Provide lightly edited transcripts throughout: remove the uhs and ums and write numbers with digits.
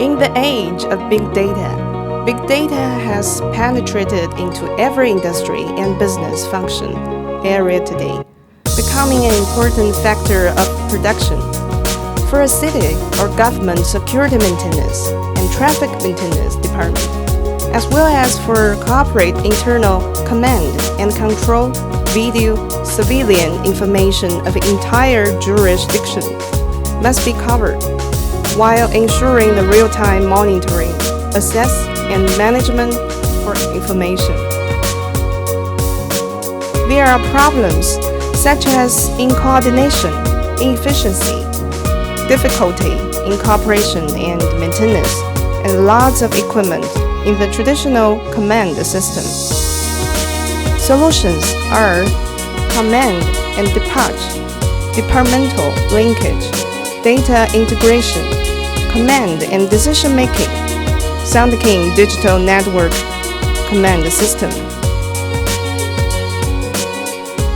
In the age of big data has penetrated into every industry and business function area today, becoming an important factor of production. For a city or government security maintenance and traffic maintenance department, as well as for corporate internal command and control, video, civilian information of entire jurisdiction must be covered, while ensuring the real-time monitoring, access, and management for information. There are problems such as incoordination, inefficiency, difficulty in cooperation and maintenance, and lots of equipment in the traditional command system. Solutions are command and dispatch, departmental linkage, data integration, command and decision-making, SoundKing digital network command system.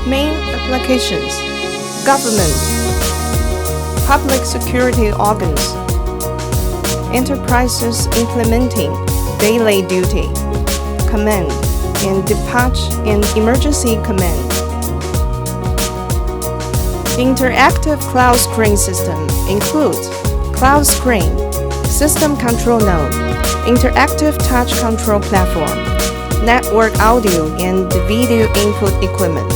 Main applications: government, public security organs, enterprises implementing daily duty, command and dispatch and emergency command. Interactive cloud screen system includes cloud screen, system control node, interactive touch control platform, network audio and video input equipment,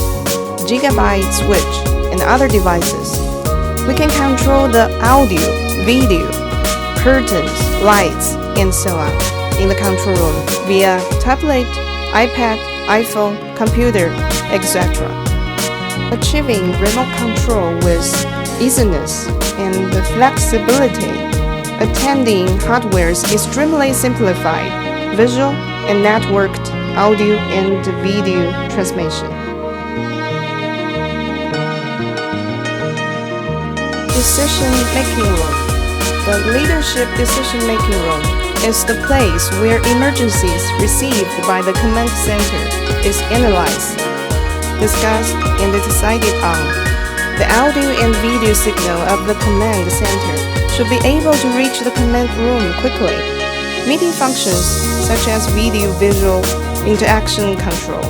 gigabyte switch, and other devices. We can control the audio, video, curtains, lights, and so on in the control room via tablet, iPad, iPhone, computer, etc. Achieving remote control with easiness and the flexibility, attending hardware is extremely simplified, visual and networked audio and video transmission. Decision-making room. The leadership decision-making room is the place where emergencies received by the command center is analyzed, discussed, and decided on. The audio and video signal of the command center should be able to reach the command room quickly. Meeting functions such as video visual interaction control.